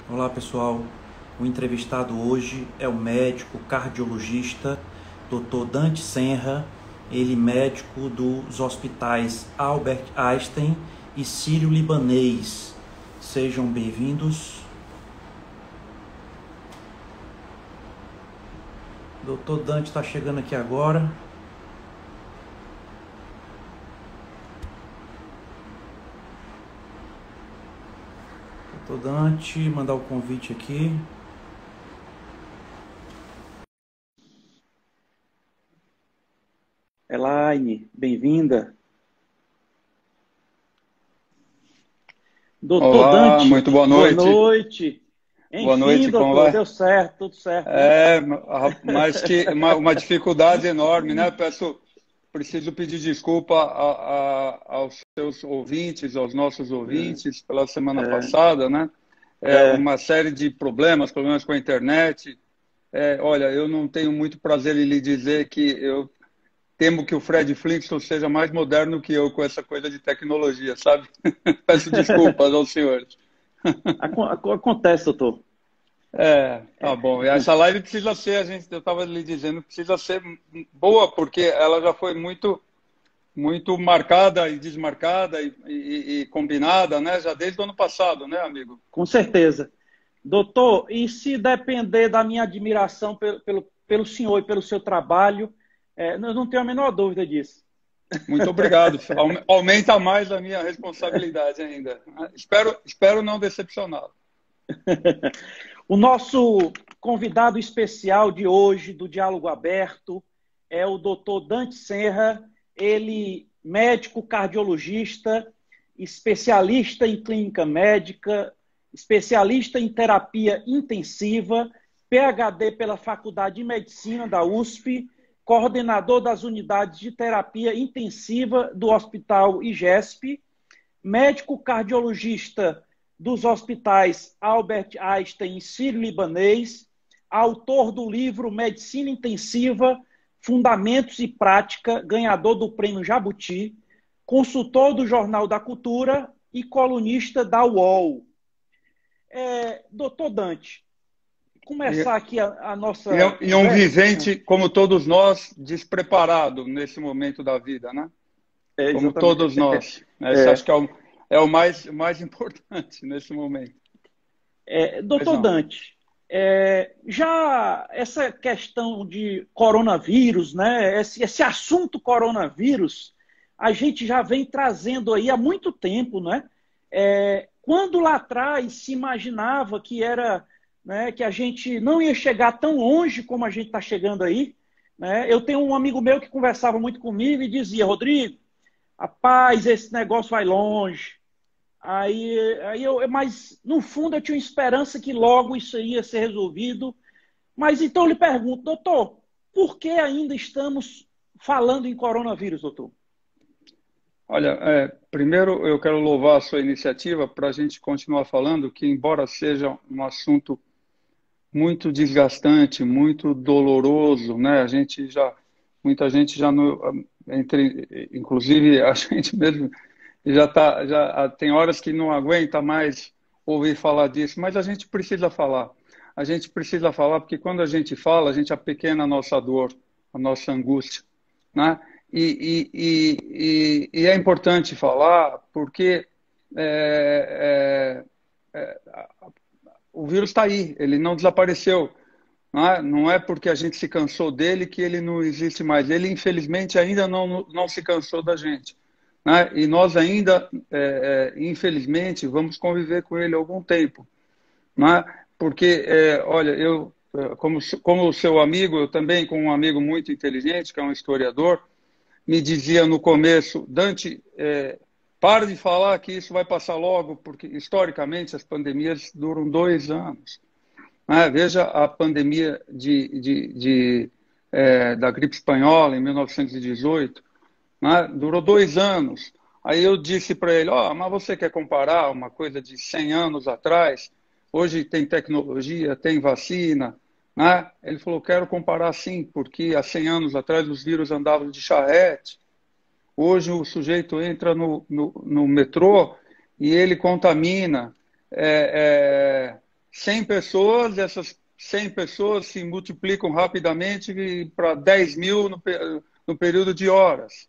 Olá pessoal, o entrevistado hoje é o médico cardiologista Dr. Dante Senra, ele médico dos hospitais Albert Einstein e Sírio-Libanês. Sejam bem-vindos. Dr. Dante está chegando aqui agora. Dr. Dante, mandar o convite aqui. Elaine, bem-vinda. Doutor Olá, Dante, muito boa boa noite. noite. Boa Enfim, noite, como doutor, vai? deu certo, tudo certo, né? Mas que uma dificuldade enorme, né? Preciso pedir desculpa aos seus ouvintes, aos nossos ouvintes, pela semana passada, né? É, Uma série de problemas com a internet. Olha, eu não tenho muito prazer em lhe dizer que eu temo que o Fred Flintstone seja mais moderno que eu com essa coisa de tecnologia, sabe? Peço desculpas aos senhores. acontece, doutor. Tá bom. E essa live precisa ser, eu estava lhe dizendo, precisa ser boa, porque ela já foi muito marcada e desmarcada e combinada, né? Já desde o ano passado, né, amigo? Com certeza. Doutor, e se depender da minha admiração pelo senhor e pelo seu trabalho, eu não tenho a menor dúvida disso. Muito obrigado. Aumenta mais a minha responsabilidade ainda. Espero não decepcioná-lo. O nosso convidado especial de hoje, do Diálogo Aberto, é o Dr. Dante Senra, ele médico cardiologista, especialista em clínica médica, especialista em terapia intensiva, PhD pela Faculdade de Medicina da USP, coordenador das unidades de terapia intensiva do Hospital IGESP, médico cardiologista dos hospitais Albert Einstein e Sírio-Libanês, autor do livro Medicina Intensiva, Fundamentos e Prática, ganhador do Prêmio Jabuti, consultor do Jornal da Cultura e colunista da UOL. Doutor Dante, começar aqui a nossa E um conversa. vivente, como todos nós, despreparado nesse momento da vida, né? Como Exatamente. todos nós. Esse acho que é o mais importante nesse momento. Mas Doutor não. Dante, já essa questão de coronavírus, né, esse assunto coronavírus, a gente já vem trazendo aí há muito tempo, né? Quando lá atrás se imaginava que era, né, que a gente não ia chegar tão longe como a gente está chegando aí, né? Eu tenho um amigo meu que conversava muito comigo e dizia: Rodrigo, rapaz, esse negócio vai longe. Mas no fundo eu tinha esperança que logo isso ia ser resolvido. Mas então eu lhe pergunto, doutor, por que ainda estamos falando em coronavírus, doutor? Olha, primeiro eu quero louvar a sua iniciativa para a gente continuar falando que, embora seja um assunto muito desgastante, muito doloroso, né? Muita gente já inclusive a gente mesmo já tem horas que não aguenta mais ouvir falar disso, mas a gente precisa falar. A gente precisa falar porque quando a gente fala, a gente apequena a nossa dor, a nossa angústia, né? E é importante falar porque é, é, o vírus está aí, ele não desapareceu. Não é porque a gente se cansou dele que ele não existe mais. Ele, infelizmente, ainda não se cansou da gente. Né? E nós ainda, infelizmente, vamos conviver com ele algum tempo. Né? Porque, olha, como seu amigo, eu também, com um amigo muito inteligente, que é um historiador, me dizia no começo: Dante, pare de falar que isso vai passar logo, porque, historicamente, as pandemias duram 2 anos. Veja a pandemia da gripe espanhola em 1918, né? Durou 2 anos. Aí eu disse para ele: mas você quer comparar uma coisa de 100 anos atrás? Hoje tem tecnologia, tem vacina. Né? Ele falou: quero comparar sim, porque há 100 anos atrás os vírus andavam de charrete. Hoje o sujeito entra no metrô e ele contamina. 100 pessoas, essas 100 pessoas se multiplicam rapidamente para 10 mil no período de horas.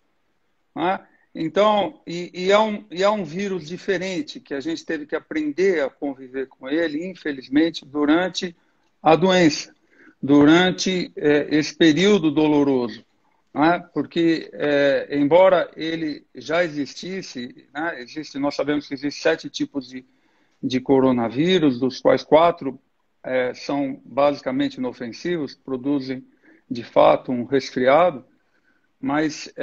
Né? Então, é um vírus diferente, que a gente teve que aprender a conviver com ele, infelizmente, durante a doença, durante esse período doloroso. Né? Porque, embora ele já existisse, né? Nós sabemos que existem 7 tipos de coronavírus, dos quais 4 são basicamente inofensivos, produzem, de fato, um resfriado, mas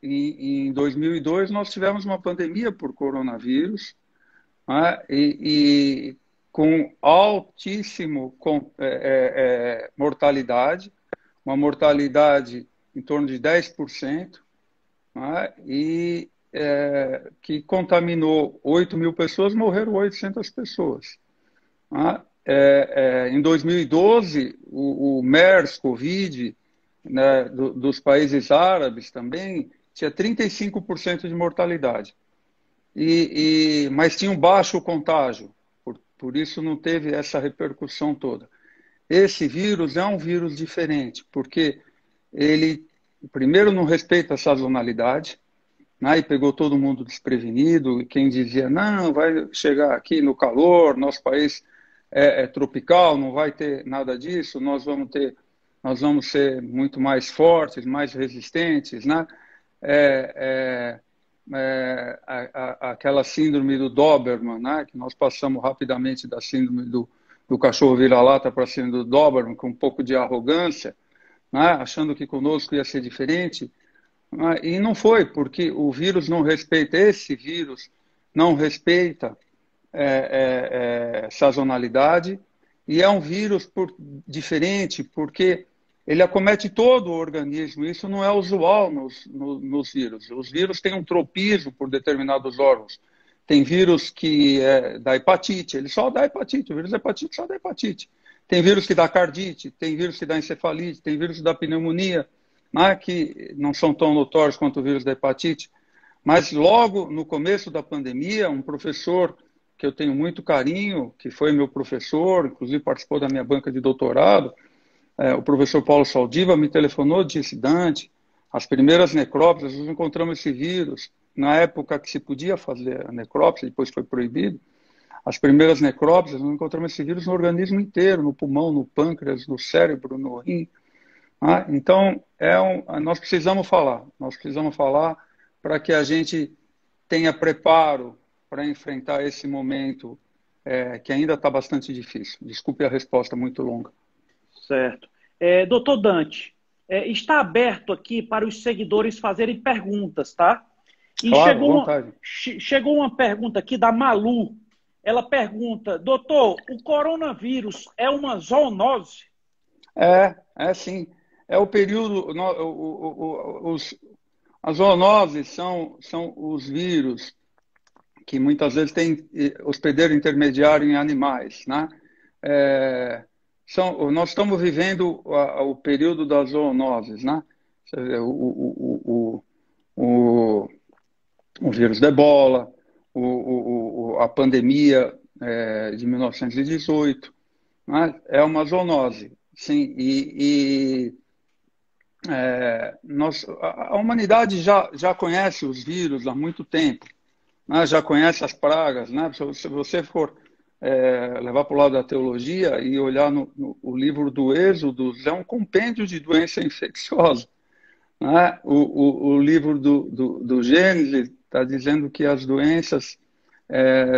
em 2002 nós tivemos uma pandemia por coronavírus, né? E com altíssimo mortalidade, uma mortalidade em torno de 10%, né? E que contaminou 8 mil pessoas, morreram 800 pessoas. Né? Em 2012, o MERS-CoV, né, dos países árabes também, tinha 35% de mortalidade. Mas tinha um baixo contágio, por isso não teve essa repercussão toda. Esse vírus é um vírus diferente, porque ele, primeiro, não respeita a sazonalidade, né, e pegou todo mundo desprevenido, e quem dizia, não, vai chegar aqui no calor, nosso país é tropical, não vai ter nada disso, nós vamos ser muito mais fortes, mais resistentes, né? Aquela síndrome do Doberman, né? Que nós passamos rapidamente da síndrome do cachorro vira-lata para a síndrome do Doberman, com um pouco de arrogância, né? Achando que conosco ia ser diferente. E não foi, porque o vírus não respeita, esse vírus não respeita sazonalidade, e é um vírus diferente, porque ele acomete todo o organismo. Isso não é usual nos vírus. Os vírus têm um tropismo por determinados órgãos. Tem vírus que dá hepatite, ele só dá hepatite. O vírus da hepatite só dá hepatite. Tem vírus que dá cardite, tem vírus que dá encefalite, tem vírus que dá pneumonia, né, que não são tão notórios quanto o vírus da hepatite. Mas logo no começo da pandemia, um professor que eu tenho muito carinho, que foi meu professor, inclusive participou da minha banca de doutorado, o professor Paulo Saldiva, me telefonou e disse, Dante, as primeiras necrópsias, nós encontramos esse vírus, na época que se podia fazer a necrópsia, depois foi proibido, as primeiras necrópsias, nós encontramos esse vírus no organismo inteiro, no pulmão, no pâncreas, no cérebro, no rim. Então, nós precisamos falar para que a gente tenha preparo para enfrentar esse momento que ainda está bastante difícil. Desculpe a resposta muito longa. Certo. Doutor Dante, está aberto aqui para os seguidores fazerem perguntas, tá? E claro, chegou uma pergunta aqui da Malu. Ela pergunta, doutor, o coronavírus é uma zoonose? Sim. É o período... As zoonoses são os vírus que muitas vezes têm hospedeiro intermediário em animais, né? Nós estamos vivendo o período das zoonoses, né? O vírus da ebola, a pandemia de 1918, né? É uma zoonose, sim. A humanidade já conhece os vírus há muito tempo, né? Já conhece as pragas, né? Se você for levar para o lado da teologia e olhar o livro do Êxodo, é um compêndio de doença infecciosa, né? O livro do Gênesis está dizendo que as doenças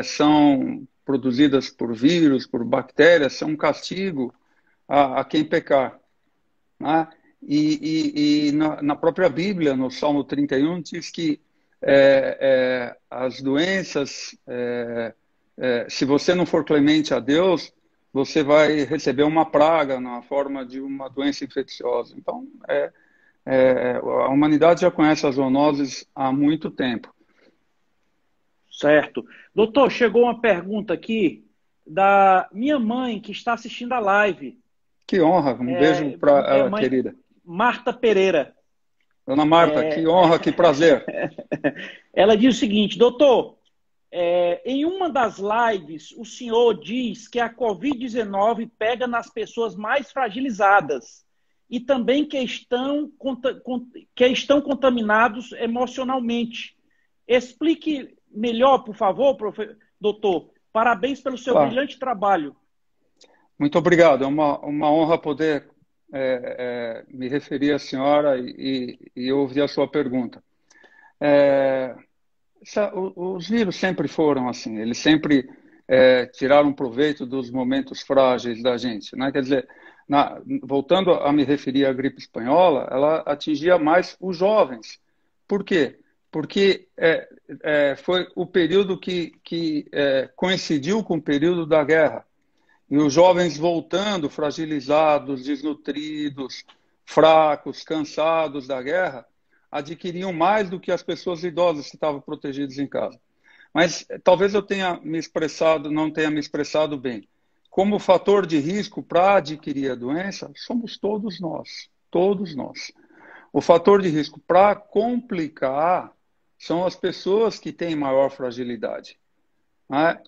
são produzidas por vírus, por bactérias, são um castigo a quem pecar, né? E na própria Bíblia, no Salmo 31, diz que as doenças, se você não for clemente a Deus, você vai receber uma praga na forma de uma doença infecciosa. Então, a humanidade já conhece as zoonoses há muito tempo. Certo. Doutor, chegou uma pergunta aqui da minha mãe, que está assistindo a live. Que honra, um beijo para ela, querida. Marta Pereira. Dona Marta, que honra, que prazer. Ela diz o seguinte, doutor, Em uma das lives, o senhor diz que a Covid-19 pega nas pessoas mais fragilizadas e também que estão contaminados emocionalmente. Explique melhor, por favor, doutor. Parabéns pelo seu brilhante trabalho. Muito obrigado. É uma honra poder me referir à senhora e ouvir a sua pergunta. Os vírus sempre foram assim, eles sempre tiraram proveito dos momentos frágeis da gente, né? Quer dizer, voltando a me referir à gripe espanhola, ela atingia mais os jovens. Por quê? Porque foi o período que coincidiu com o período da guerra. E os jovens voltando fragilizados, desnutridos, fracos, cansados da guerra, adquiriam mais do que as pessoas idosas que estavam protegidas em casa. Mas talvez eu não tenha me expressado bem. Como fator de risco para adquirir a doença, somos todos nós, todos nós. O fator de risco para complicar são as pessoas que têm maior fragilidade, né?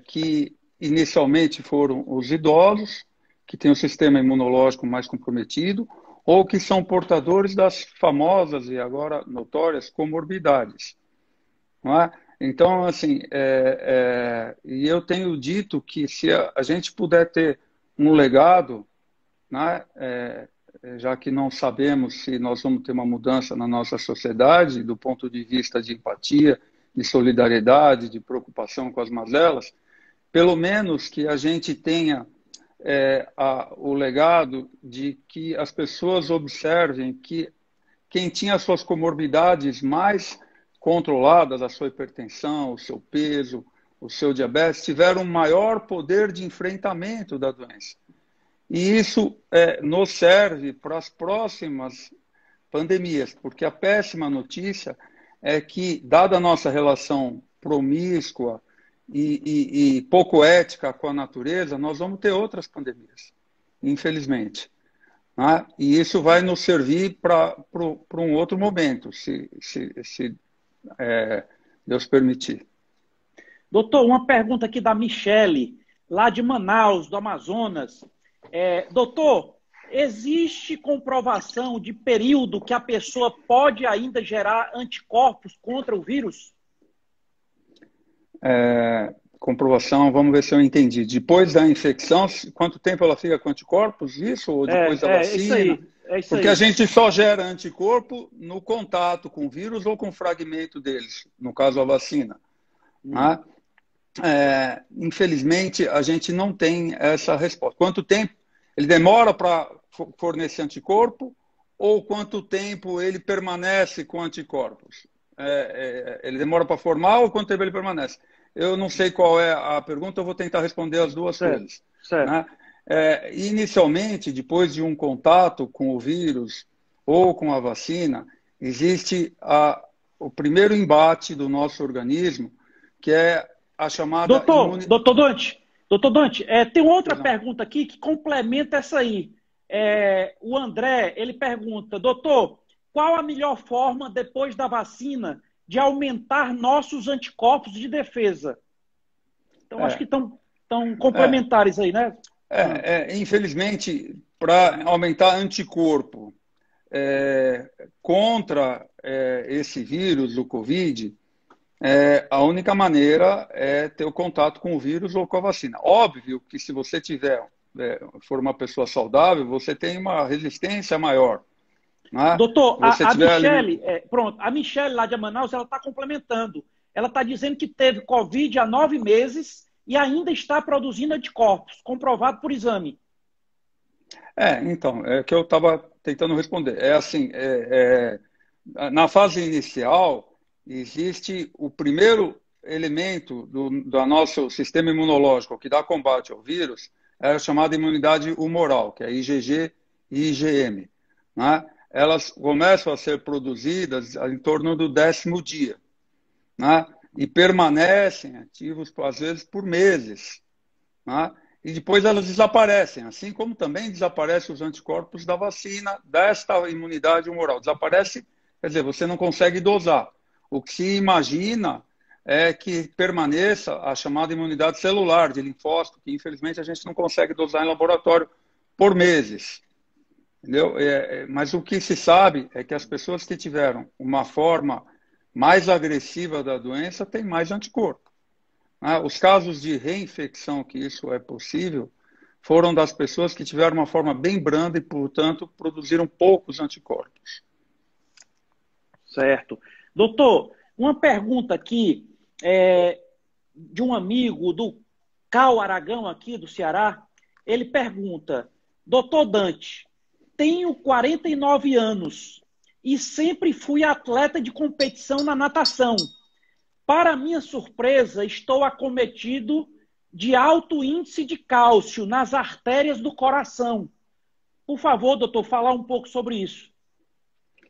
Que inicialmente foram os idosos, que têm o sistema imunológico mais comprometido, ou que são portadores das famosas e agora notórias comorbidades. Não é? Então, assim, e eu tenho dito que se a gente puder ter um legado, né, já que não sabemos se nós vamos ter uma mudança na nossa sociedade, do ponto de vista de empatia, de solidariedade, de preocupação com as mazelas, pelo menos que a gente tenha o legado de que as pessoas observem que quem tinha suas comorbidades mais controladas, a sua hipertensão, o seu peso, o seu diabetes, tiveram um maior poder de enfrentamento da doença. E isso nos serve para as próximas pandemias, porque a péssima notícia é que, dada a nossa relação promíscua e pouco ética com a natureza, nós vamos ter outras pandemias, infelizmente. Né? E isso vai nos servir para um outro momento, se Deus permitir. Doutor, uma pergunta aqui da Michele, lá de Manaus, do Amazonas. Doutor, existe comprovação de período que a pessoa pode ainda gerar anticorpos contra o vírus? Comprovação, vamos ver se eu entendi. Depois da infecção, quanto tempo ela fica com anticorpos? Isso? Ou depois da vacina? Isso aí. Porque a gente só gera anticorpo no contato com o vírus ou com fragmento deles, no caso a vacina. Né? Infelizmente, a gente não tem essa resposta. Quanto tempo ele demora para fornecer anticorpo ou quanto tempo ele permanece com anticorpos? Ele demora para formar ou quanto tempo ele permanece? Eu não sei qual é a pergunta, eu vou tentar responder as duas coisas. Certo. Né? Inicialmente, depois de um contato com o vírus ou com a vacina, existe o primeiro embate do nosso organismo, que é a chamada... Doutor Dante, tem outra pergunta aqui que complementa essa aí. O André, ele pergunta, doutor, qual a melhor forma, depois da vacina, de aumentar nossos anticorpos de defesa? Então, acho que estão complementares aí, né? Infelizmente, para aumentar anticorpo contra esse vírus, o Covid, a única maneira é ter o contato com o vírus ou com a vacina. Óbvio que se você for uma pessoa saudável, você tem uma resistência maior. Né? Doutor, a Michele lá de Manaus, ela está complementando. Ela está dizendo que teve Covid há 9 meses e ainda está produzindo anticorpos, comprovado por exame. Então, que eu estava tentando responder. Na fase inicial, existe o primeiro elemento do nosso sistema imunológico que dá combate ao vírus, é a chamada imunidade humoral, que é IgG e IgM. Né? Elas começam a ser produzidas em torno do 10º dia. Né? E permanecem ativos, às vezes, por meses. Né? E depois elas desaparecem, assim como também desaparecem os anticorpos da vacina, desta imunidade humoral. Desaparece, quer dizer, você não consegue dosar. O que se imagina é que permaneça a chamada imunidade celular de linfócito, que infelizmente a gente não consegue dosar em laboratório por meses. Entendeu? Mas o que se sabe é que as pessoas que tiveram uma forma mais agressiva da doença têm mais anticorpo. Né? Os casos de reinfecção, que isso é possível, foram das pessoas que tiveram uma forma bem branda e, portanto, produziram poucos anticorpos. Certo. Doutor, uma pergunta aqui de um amigo do Cal Aragão, aqui do Ceará. Ele pergunta: doutor Dante, tenho 49 anos e sempre fui atleta de competição na natação. Para minha surpresa, estou acometido de alto índice de cálcio nas artérias do coração. Por favor, doutor, falar um pouco sobre isso.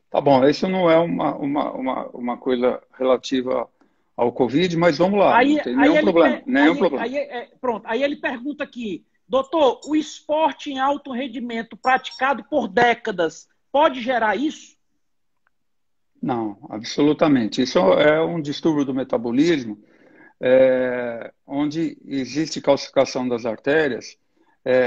Tá bom, isso não é uma coisa relativa ao Covid, mas vamos lá, não tem nenhum problema. Pronto, aí ele pergunta aqui: doutor, o esporte em alto rendimento praticado por décadas pode gerar isso? Não, absolutamente. Isso é um distúrbio do metabolismo, onde existe calcificação das artérias,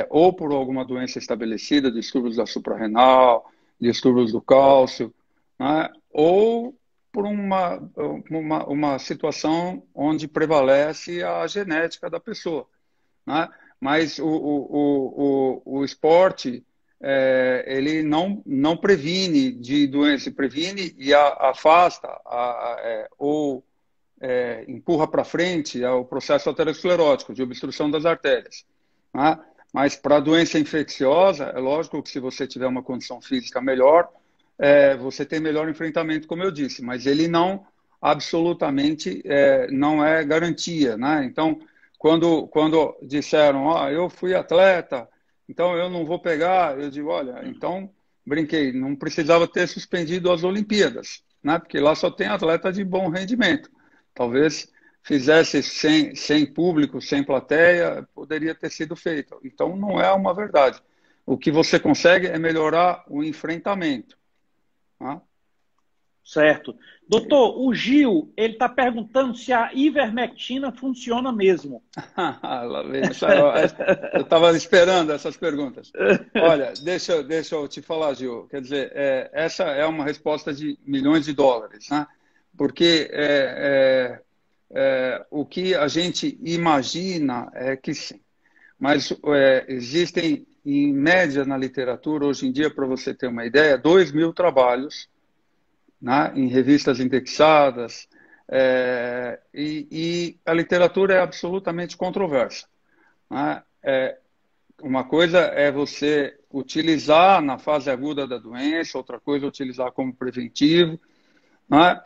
ou por alguma doença estabelecida, distúrbios da suprarrenal, distúrbios do cálcio, né? Ou por uma situação onde prevalece a genética da pessoa, né? Mas o esporte, ele não previne de doença, previne e afasta ou empurra para frente o processo aterosclerótico de obstrução das artérias, né? Mas para a doença infecciosa, é lógico que se você tiver uma condição física melhor, você tem melhor enfrentamento, como eu disse, mas ele não absolutamente não é garantia, né? Então, quando disseram, eu fui atleta, então eu não vou pegar, eu digo, olha, então, brinquei, não precisava ter suspendido as Olimpíadas, né? Porque lá só tem atleta de bom rendimento. Talvez fizesse sem público, sem plateia, poderia ter sido feito. Então, não é uma verdade. O que você consegue é melhorar o enfrentamento. Tá? Certo. Doutor, o Gil, ele está perguntando se a ivermectina funciona mesmo. Eu estava esperando essas perguntas. Olha, deixa eu te falar, Gil. Quer dizer, essa é uma resposta de milhões de dólares, né? Porque o que a gente imagina é que sim. Mas existem, em média, na literatura, hoje em dia, para você ter uma ideia, 2.000 trabalhos, né, em revistas indexadas, e a literatura é absolutamente controversa. Né? Uma coisa é você utilizar na fase aguda da doença, outra coisa é utilizar como preventivo. Né?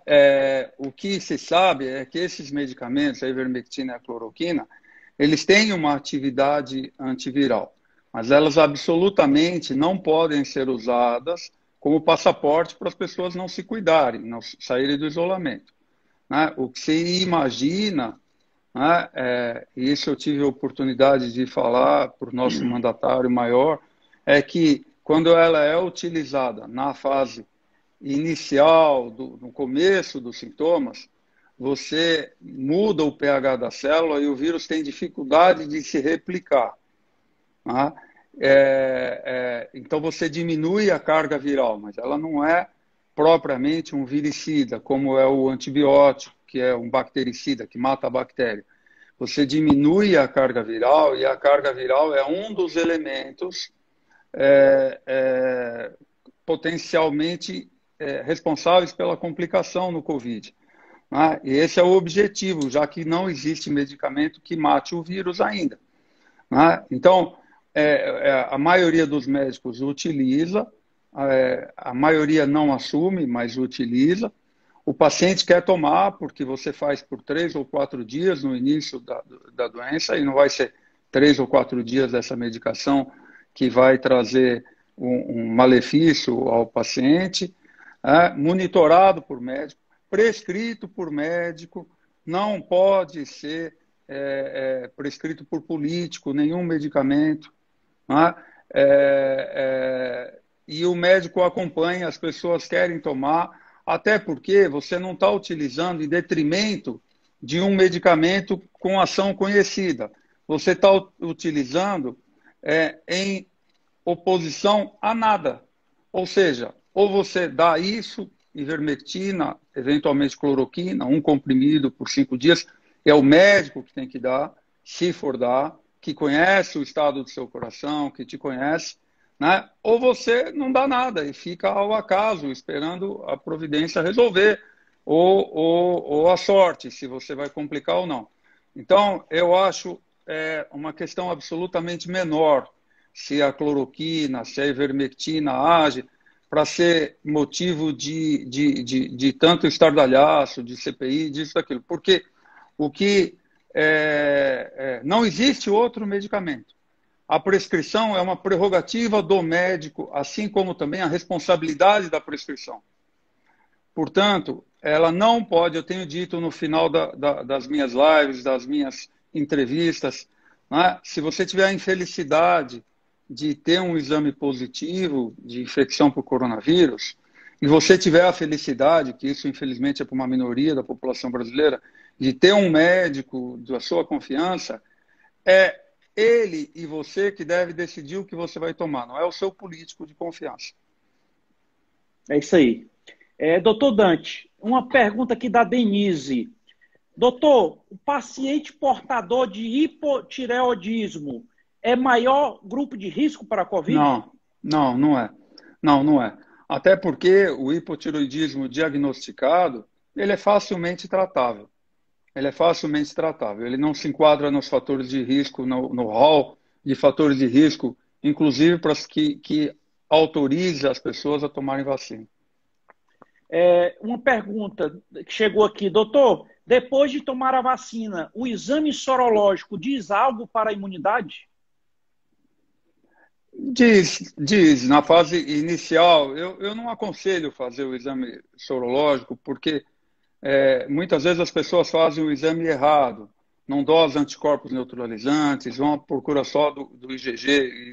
O que se sabe é que esses medicamentos, a ivermectina e a cloroquina, eles têm uma atividade antiviral, mas elas absolutamente não podem ser usadas como passaporte para as pessoas não se cuidarem, não saírem do isolamento. Né? O que se imagina, né, e isso eu tive a oportunidade de falar para o nosso mandatário maior, é que quando ela é utilizada na fase inicial, no começo dos sintomas, você muda o pH da célula e o vírus tem dificuldade de se replicar. Tá? Então você diminui a carga viral, mas ela não é propriamente um viricida, como é o antibiótico, que é um bactericida, que mata a bactéria. Você diminui a carga viral e a carga viral é um dos elementos potencialmente responsáveis pela complicação no Covid. Né? E esse é o objetivo, já que não existe medicamento que mate o vírus ainda. Né? Então, a maioria dos médicos utiliza, a maioria não assume, mas utiliza. O paciente quer tomar, porque você faz por 3 ou 4 dias no início da doença, e não vai ser 3 ou 4 dias dessa medicação que vai trazer um malefício ao paciente, monitorado por médico, prescrito por médico, não pode ser prescrito por político, nenhum medicamento. E o médico acompanha, as pessoas querem tomar, até porque você não está utilizando em detrimento de um medicamento com ação conhecida. Você está utilizando em oposição a nada. Ou seja, ou você dá isso, ivermectina, eventualmente cloroquina, um comprimido por 5 dias, é o médico que tem que dar, se for dar, que conhece o estado do seu coração, que te conhece, né? Ou você não dá nada e fica ao acaso, esperando a providência resolver, ou a sorte, se você vai complicar ou não. Então, eu acho uma questão absolutamente menor se a cloroquina, se a ivermectina age para ser motivo de tanto estardalhaço, de CPI, disso, daquilo. Porque o que não existe outro medicamento. A prescrição é uma prerrogativa do médico, assim como também a responsabilidade da prescrição. Portanto, ela não pode, eu tenho dito no final das minhas lives, das minhas entrevistas, né, se você tiver a infelicidade de ter um exame positivo de infecção por coronavírus, e você tiver a felicidade, que isso infelizmente é para uma minoria da população brasileira, de ter um médico da sua confiança, é ele e você que deve decidir o que você vai tomar, não é o seu político de confiança. É isso aí. Doutor Dante, uma pergunta aqui da Denise. Doutor, o paciente portador de hipotireoidismo é maior grupo de risco para a Covid? Não é. Não é. Até porque o hipotireoidismo diagnosticado, ele é facilmente tratável. Ele não se enquadra nos fatores de risco, no hall de fatores de risco, inclusive para que autorize as pessoas a tomarem vacina. Uma pergunta que chegou aqui. Doutor, depois de tomar a vacina, o exame sorológico diz algo para a imunidade? Diz, na fase inicial, eu não aconselho fazer o exame sorológico, porque muitas vezes as pessoas fazem o exame errado, não dosam anticorpos neutralizantes, vão à procura só do IgG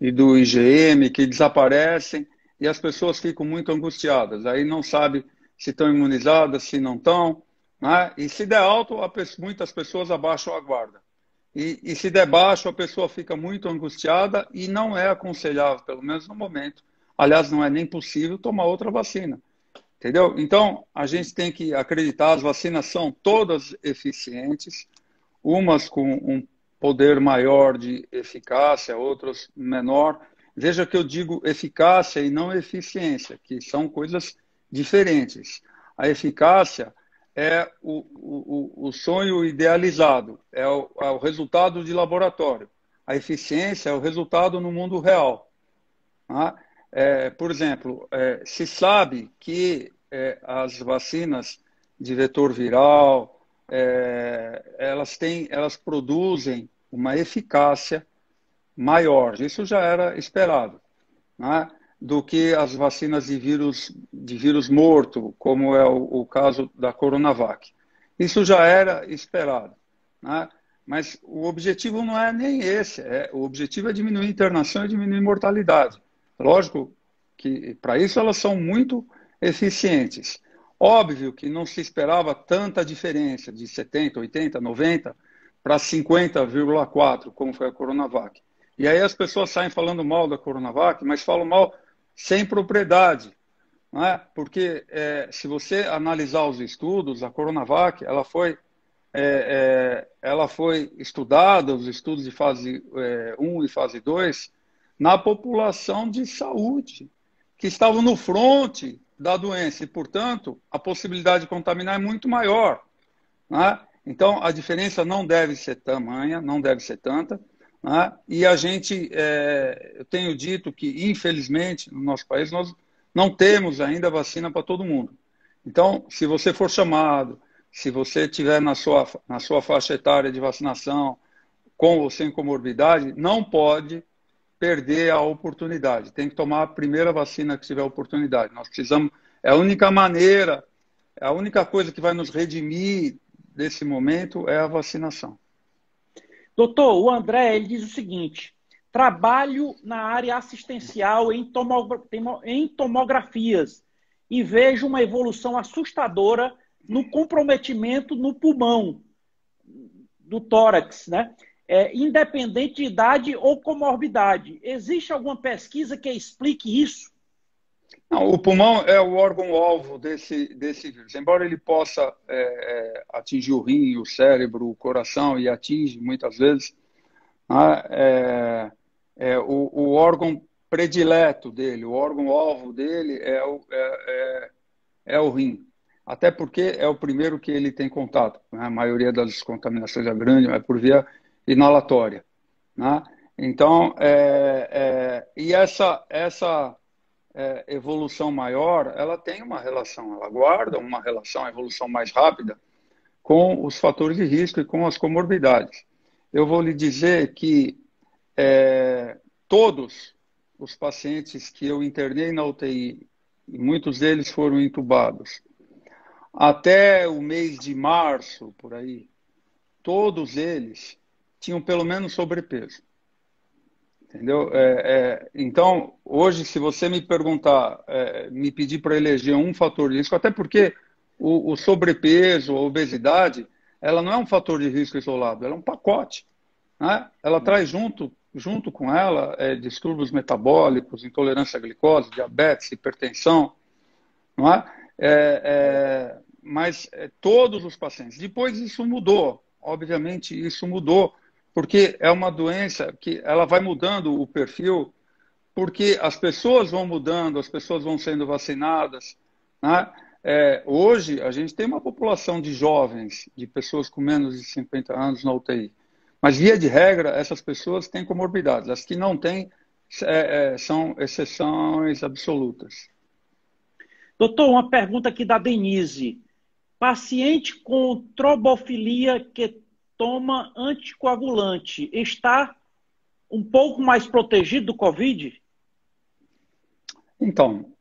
e do IgM, que desaparecem, e as pessoas ficam muito angustiadas. Aí não sabe se estão imunizadas, se não estão, né? E se der alto, muitas pessoas abaixam a guarda. E se der baixo, a pessoa fica muito angustiada e não é aconselhável, pelo menos no momento. Aliás, não é nem possível tomar outra vacina. Entendeu? Então, a gente tem que acreditar, as vacinas são todas eficientes, umas com um poder maior de eficácia, outras menor. Veja que eu digo eficácia e não eficiência, que são coisas diferentes. A eficácia é o sonho idealizado, é o resultado de laboratório. A eficiência é o resultado no mundo real. Tá? Por exemplo, se sabe que as vacinas de vetor viral, elas produzem uma eficácia maior, isso já era esperado, né, do que as vacinas de vírus morto, como é o caso da Coronavac. Isso já era esperado, né? Mas o objetivo não é nem esse, o objetivo é diminuir a internação e diminuir a mortalidade. Lógico que para isso elas são muito eficientes. Óbvio que não se esperava tanta diferença de 70, 80, 90 para 50,4, como foi a Coronavac. E aí as pessoas saem falando mal da Coronavac, mas falam mal sem propriedade. Não é? Porque se você analisar os estudos, a Coronavac ela foi estudada, os estudos de fase 1 e fase 2, na população de saúde, que estavam no fronte da doença, e, portanto, a possibilidade de contaminar é muito maior. Né? Então, a diferença não deve ser tamanha, não deve ser tanta. Né? E a gente, eu tenho dito que, infelizmente, no nosso país, nós não temos ainda vacina para todo mundo. Então, se você for chamado, se você estiver na sua faixa etária de vacinação, com ou sem comorbidade, não pode perder a oportunidade. Tem que tomar a primeira vacina que tiver oportunidade. Nós precisamos, é a única maneira, é a única coisa que vai nos redimir desse momento é a vacinação. Doutor, o André ele diz o seguinte: trabalho na área assistencial em tomografias e vejo uma evolução assustadora no comprometimento no pulmão, do tórax, né? Independente de idade ou comorbidade. Existe alguma pesquisa que explique isso? Não, o pulmão é o órgão-alvo desse vírus. Embora ele possa atingir o rim, o cérebro, o coração, e atinge muitas vezes, né, o órgão predileto dele, o órgão-alvo dele é o rim. Até porque é o primeiro que ele tem contato, né? A maioria das contaminações, a grande, é por via inalatória, né? Então, e essa evolução maior, ela tem uma relação, ela guarda uma relação, a evolução mais rápida, com os fatores de risco e com as comorbidades. Eu vou lhe dizer que todos os pacientes que eu internei na UTI, e muitos deles foram entubados, até o mês de março, por aí, todos eles tinham pelo menos sobrepeso. Entendeu? Então, hoje, se você me perguntar, me pedir para eleger um fator de risco, até porque o sobrepeso, a obesidade, ela não é um fator de risco isolado, ela é um pacote, né? Ela traz junto com ela distúrbios metabólicos, intolerância à glicose, diabetes, hipertensão, não é? Mas todos os pacientes. Depois isso mudou, obviamente isso mudou, porque é uma doença que ela vai mudando o perfil, porque as pessoas vão mudando, as pessoas vão sendo vacinadas, né? Hoje a gente tem uma população de jovens, de pessoas com menos de 50 anos na UTI, mas via de regra essas pessoas têm comorbidades, as que não têm são exceções absolutas. Doutor, uma pergunta aqui da Denise. Paciente com trombofilia que toma anticoagulante está um pouco mais protegido do Covid? Então,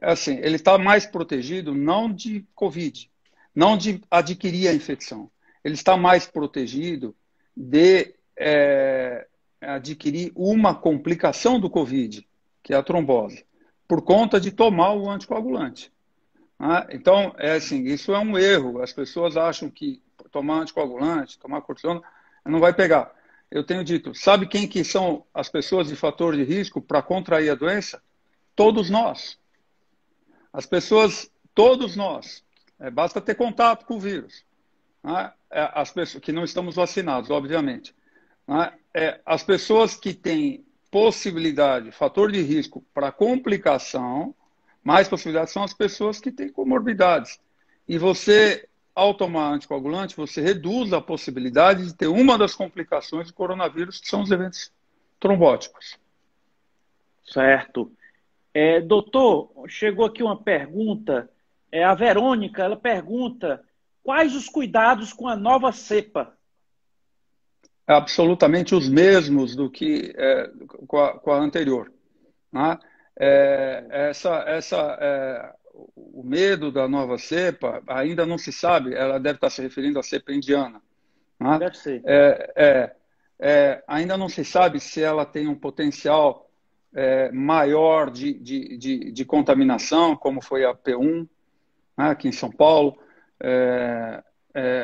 assim, ele está mais protegido não de Covid, não de adquirir a infecção. Ele está mais protegido de adquirir uma complicação do Covid, que é a trombose, por conta de tomar o anticoagulante. Então, assim, isso é um erro. As pessoas acham que tomar anticoagulante, tomar cortisona, não vai pegar. Eu tenho dito, sabe quem que são as pessoas de fator de risco para contrair a doença? Todos nós. As pessoas, todos nós. Basta ter contato com o vírus. As pessoas que não estamos vacinados, obviamente. As pessoas que têm possibilidade, fator de risco para complicação, mais possibilidades são as pessoas que têm comorbidades. E você, ao tomar anticoagulante, você reduz a possibilidade de ter uma das complicações do coronavírus, que são os eventos trombóticos. Certo. Doutor, chegou aqui uma pergunta. A Verônica, ela pergunta, quais os cuidados com a nova cepa? Absolutamente os mesmos do que com a anterior, né? O medo da nova cepa ainda não se sabe, ela deve estar se referindo à cepa indiana, né? Deve ser. Ainda não se sabe se ela tem um potencial maior de contaminação, como foi a P1, né, aqui em São Paulo.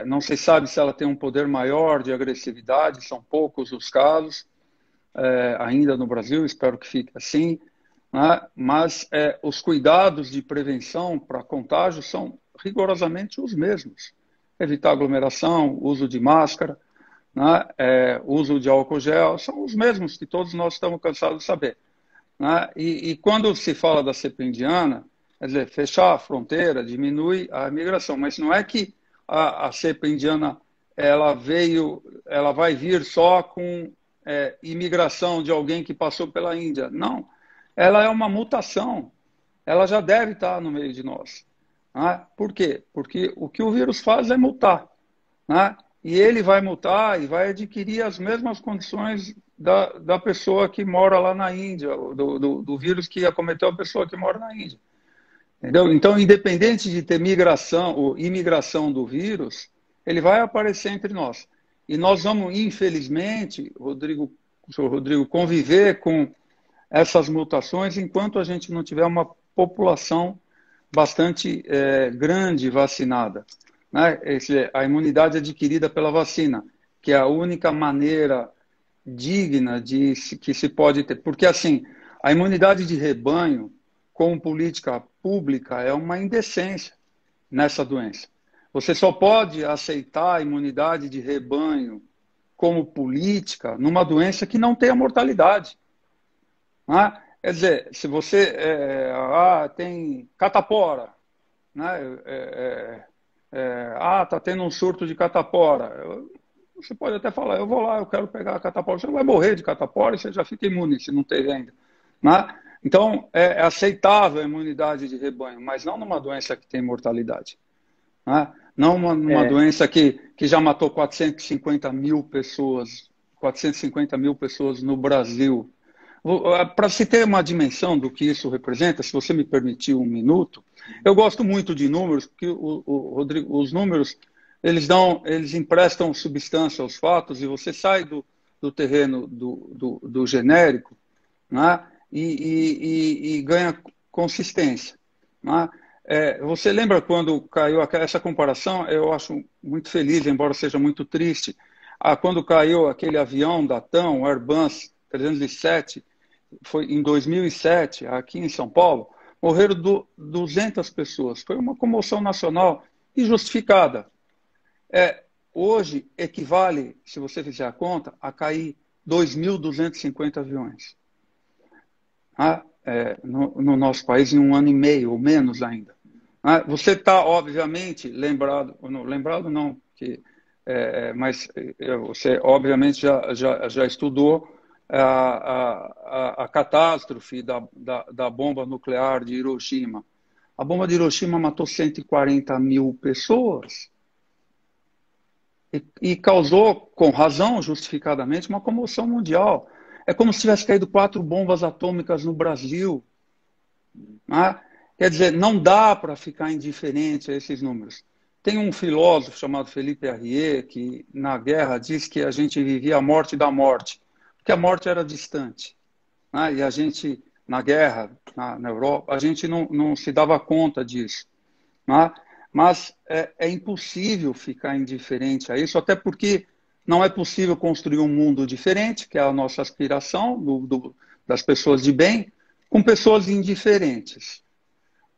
Não se sabe se ela tem um poder maior de agressividade, são poucos os casos ainda no Brasil, espero que fique assim, né? Mas os cuidados de prevenção para contágio são rigorosamente os mesmos. Evitar aglomeração, uso de máscara, né? Uso de álcool gel, são os mesmos que todos nós estamos cansados de saber, né? E quando se fala da cepa indiana, quer dizer, fechar a fronteira diminui a migração, mas não é que a cepa indiana ela vai vir só com imigração de alguém que passou pela Índia. Não, ela é uma mutação. Ela já deve estar no meio de nós. Né? Por quê? Porque o que o vírus faz é mutar. Né? E ele vai mutar e vai adquirir as mesmas condições da pessoa que mora lá na Índia, do vírus que acometeu a pessoa que mora na Índia. Entendeu? Então, independente de ter migração ou imigração do vírus, ele vai aparecer entre nós. E nós vamos, infelizmente, senhor Rodrigo, conviver com essas mutações enquanto a gente não tiver uma população bastante grande vacinada, né? A imunidade adquirida pela vacina, que é a única maneira digna que se pode ter. Porque, assim, a imunidade de rebanho, como política pública, é uma indecência nessa doença. Você só pode aceitar a imunidade de rebanho como política numa doença que não tenha mortalidade. Né? Quer dizer, se você tem catapora, né? Tá tendo um surto de catapora. Você pode até falar, eu vou lá, eu quero pegar a catapora. Você não vai morrer de catapora e você já fica imune se não teve ainda. Né? Então, é aceitável a imunidade de rebanho, mas não numa doença que tem mortalidade. Né? Não uma doença que já matou 450 mil pessoas no Brasil. Para se ter uma dimensão do que isso representa, se você me permitir um minuto, eu gosto muito de números, porque Rodrigo, os números eles emprestam substância aos fatos e você sai do terreno do genérico, né? e ganha consistência. Né? Você lembra quando caiu essa comparação? Eu acho muito feliz, embora seja muito triste, quando caiu aquele avião da TAM, o Airbus 307, foi em 2007, aqui em São Paulo, morreram 200 pessoas. Foi uma comoção nacional injustificada. Hoje equivale, se você fizer a conta, a cair 2.250 aviões. No nosso país em 1 ano e meio, ou menos ainda. Você está, obviamente, lembrado não, mas você, obviamente, já estudou a catástrofe da bomba nuclear de Hiroshima. A bomba de Hiroshima matou 140 mil pessoas e causou, com razão, justificadamente, uma comoção mundial. É como se tivesse caído 4 bombas atômicas no Brasil. Né? Quer dizer, não dá para ficar indiferente a esses números. Tem um filósofo chamado Felipe Arrier que, na guerra, diz que a gente vivia a morte da morte, porque a morte era distante. Né? E a gente, na guerra, na Europa, a gente não se dava conta disso. Né? Mas é impossível ficar indiferente a isso, até porque não é possível construir um mundo diferente, que é a nossa aspiração das pessoas de bem, com pessoas indiferentes.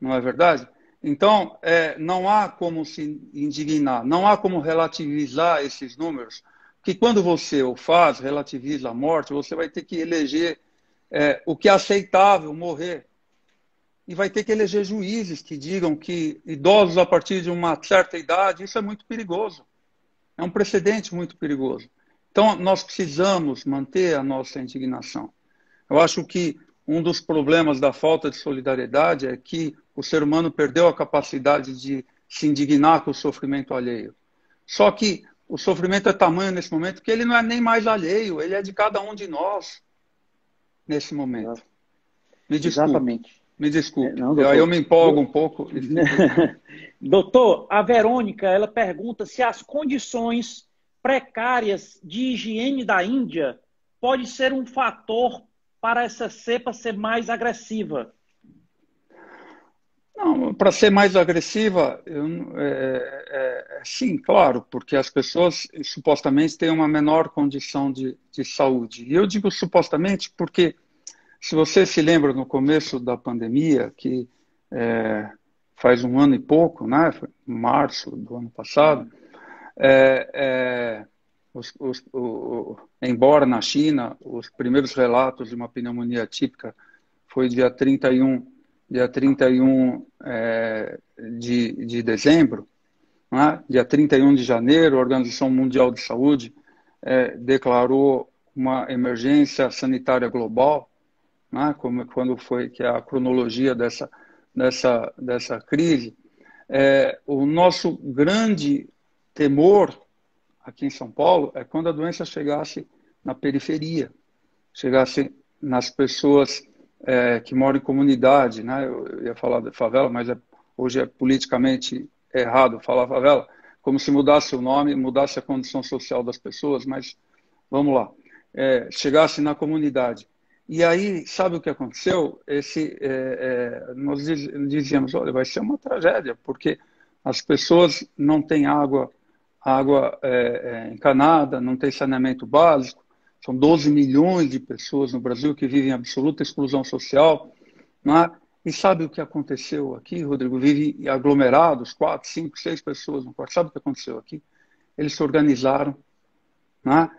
Não é verdade? Então, não há como se indignar, não há como relativizar esses números, porque quando você o faz, relativiza a morte, você vai ter que eleger o que é aceitável, morrer. E vai ter que eleger juízes que digam que idosos a partir de uma certa idade, isso é muito perigoso. É um precedente muito perigoso. Então, nós precisamos manter a nossa indignação. Eu acho que um dos problemas da falta de solidariedade é que o ser humano perdeu a capacidade de se indignar com o sofrimento alheio. Só que o sofrimento é tamanho nesse momento que ele não é nem mais alheio, ele é de cada um de nós nesse momento. Me desculpe. Exatamente. Me desculpe. Não, Aí eu me empolgo um pouco. Doutor, a Verônica, ela pergunta se as condições precárias de higiene da Índia pode ser um fator para essa cepa ser mais agressiva. Não, para ser mais agressiva, sim, claro, porque as pessoas supostamente têm uma menor condição de saúde. E eu digo supostamente porque, se você se lembra no começo da pandemia, que faz 1 ano e pouco, né, foi em março do ano passado, embora na China os primeiros relatos de uma pneumonia típica foi dia 31 de dezembro, né? Dia 31 de janeiro, a Organização Mundial de Saúde declarou uma emergência sanitária global, né? Quando foi que é a cronologia dessa crise. O nosso grande temor aqui em São Paulo é quando a doença chegasse na periferia, chegasse nas pessoas que moram em comunidade, né? Eu ia falar de favela, mas hoje é politicamente errado falar favela, como se mudasse o nome, mudasse a condição social das pessoas, mas vamos lá, chegasse na comunidade. E aí, sabe o que aconteceu? Nós dizíamos, olha, vai ser uma tragédia, porque as pessoas não têm água encanada, não têm saneamento básico. São 12 milhões de pessoas no Brasil que vivem em absoluta exclusão social. Não é? E sabe o que aconteceu aqui, Rodrigo? Vivem aglomerados, 4, 5, 6 pessoas no quarto. Sabe o que aconteceu aqui? Eles se organizaram, né?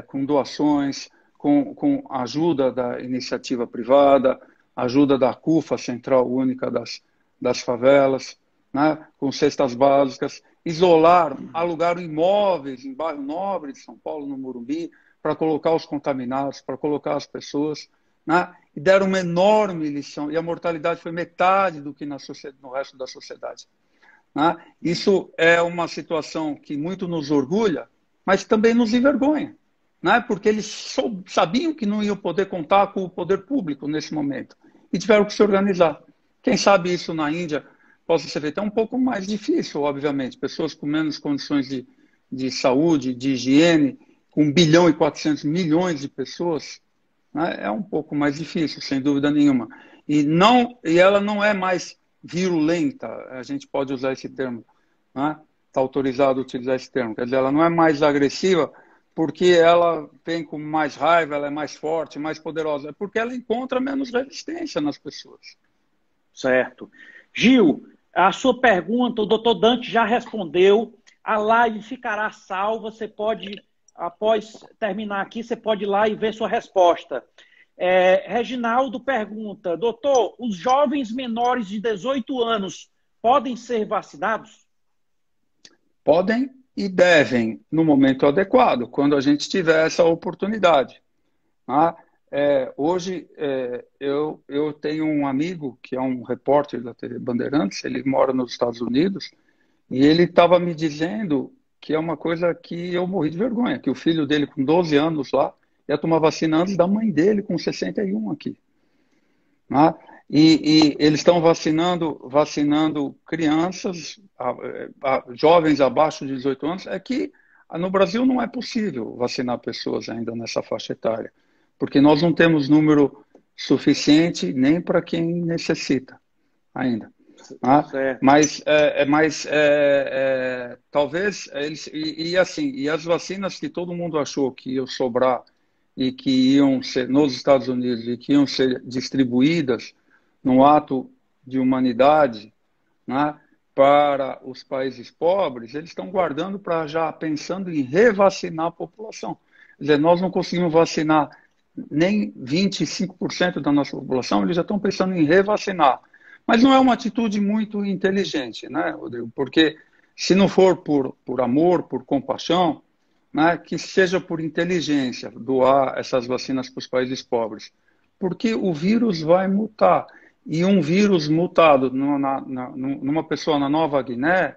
Com doações, com a ajuda da iniciativa privada, ajuda da CUFA, Central Única das Favelas, né? Com cestas básicas, isolaram, alugaram imóveis em bairro nobre de São Paulo, no Morumbi, para colocar os contaminados, para colocar as pessoas, né? E deram uma enorme lição, e a mortalidade foi metade do que no resto da sociedade. Né? Isso é uma situação que muito nos orgulha, mas também nos envergonha, né? Porque eles sabiam que não iam poder contar com o poder público nesse momento e tiveram que se organizar. Quem sabe isso na Índia possa ser feito. É um pouco mais difícil, obviamente. Pessoas com menos condições de saúde, de higiene, com 1 bilhão e 400 milhões de pessoas, né? É um pouco mais difícil, sem dúvida nenhuma. E ela não é mais virulenta, a gente pode usar esse termo, né? Está autorizado a utilizar esse termo. Quer dizer, ela não é mais agressiva porque ela vem com mais raiva, ela é mais forte, mais poderosa. É porque ela encontra menos resistência nas pessoas. Certo. Gil, a sua pergunta, o doutor Dante já respondeu. A live ficará salva. Você pode, após terminar aqui, você pode ir lá e ver sua resposta. Reginaldo pergunta, doutor, os jovens menores de 18 anos podem ser vacinados? Podem e devem, no momento adequado, quando a gente tiver essa oportunidade. Tá? Hoje, eu tenho um amigo que é um repórter da TV Bandeirantes, ele mora nos Estados Unidos, e ele estava me dizendo que é uma coisa que eu morri de vergonha, que o filho dele, com 12 anos lá, ia tomar vacina antes da mãe dele, com 61 aqui. Né? E eles estão vacinando crianças, jovens abaixo de 18 anos. É que no Brasil não é possível vacinar pessoas ainda nessa faixa etária, porque nós não temos número suficiente nem para quem necessita ainda. Né? Mas talvez eles e as vacinas que todo mundo achou que iam sobrar e que iam ser nos Estados Unidos e que iam ser distribuídas num ato de humanidade, né, para os países pobres, eles estão guardando para já pensando em revacinar a população. Quer dizer, nós não conseguimos vacinar nem 25% da nossa população, eles já estão pensando em revacinar. Mas não é uma atitude muito inteligente, né, Rodrigo? Porque se não for por amor, por compaixão, né, que seja por inteligência, doar essas vacinas para os países pobres. Porque o vírus vai mutar. E um vírus mutado numa pessoa na Nova Guiné,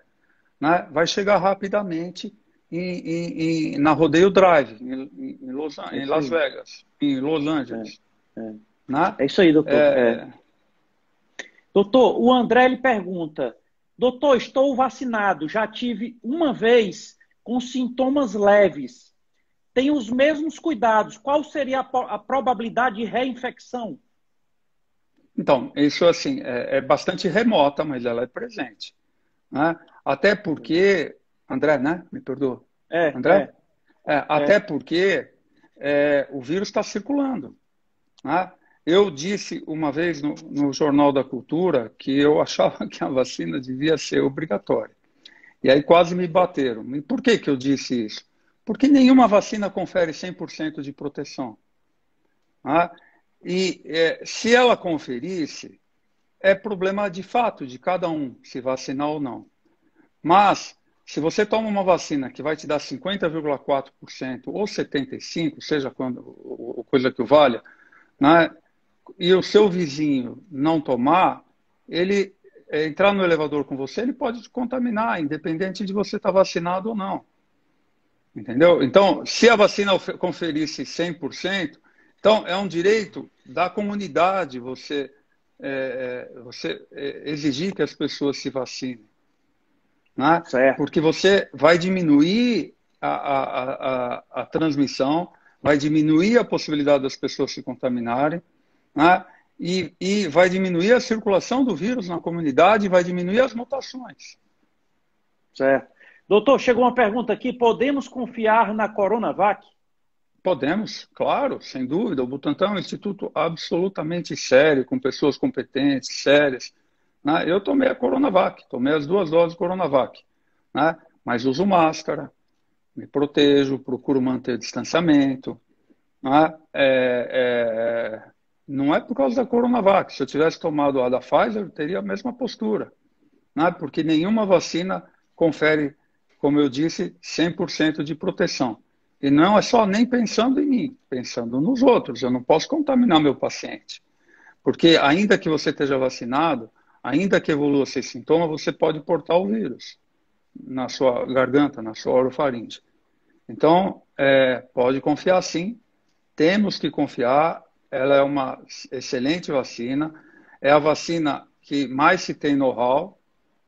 né, vai chegar rapidamente na Rodeio Drive, em Las Vegas, em Los Angeles. Né? É isso aí, doutor. Doutor, o André lhe pergunta, doutor, estou vacinado, já tive uma vez com sintomas leves. Tenho os mesmos cuidados. Qual seria a probabilidade de reinfecção? Então, isso assim, é bastante remota, mas ela é presente. Né? Até porque, André, né? Me perdoa. André? Até porque o vírus está circulando. Né? Eu disse uma vez no Jornal da Cultura que eu achava que a vacina devia ser obrigatória. E aí quase me bateram. E por que eu disse isso? Porque nenhuma vacina confere 100% de proteção. Né? E se ela conferisse, é problema de fato de cada um se vacinar ou não. Mas, se você toma uma vacina que vai te dar 50,4% ou 75%, seja coisa que o valha, né, e o seu vizinho não tomar, ele entrar no elevador com você, ele pode te contaminar, independente de você estar vacinado ou não. Entendeu? Então, se a vacina conferisse 100%, então é um direito da comunidade você exigir que as pessoas se vacinem. Né? Porque você vai diminuir a transmissão, vai diminuir a possibilidade das pessoas se contaminarem, né? E vai diminuir a circulação do vírus na comunidade, vai diminuir as mutações. Certo. Doutor, chegou uma pergunta aqui. Podemos confiar na Coronavac? Podemos, claro, sem dúvida. O Butantan é um instituto absolutamente sério, com pessoas competentes, sérias, né? Eu tomei a Coronavac, tomei as 2 doses de Coronavac, né? Mas uso máscara, me protejo, procuro manter distanciamento, né? Não é por causa da Coronavac. Se eu tivesse tomado a da Pfizer, eu teria a mesma postura, né? Porque nenhuma vacina confere, como eu disse, 100% de proteção. E não é só nem pensando em mim, pensando nos outros. Eu não posso contaminar meu paciente. Porque ainda que você esteja vacinado, ainda que evolua sem sintoma, você pode portar o vírus na sua garganta, na sua orofaringe. Então, pode confiar sim, temos que confiar. Ela é uma excelente vacina, é a vacina que mais se tem know-how,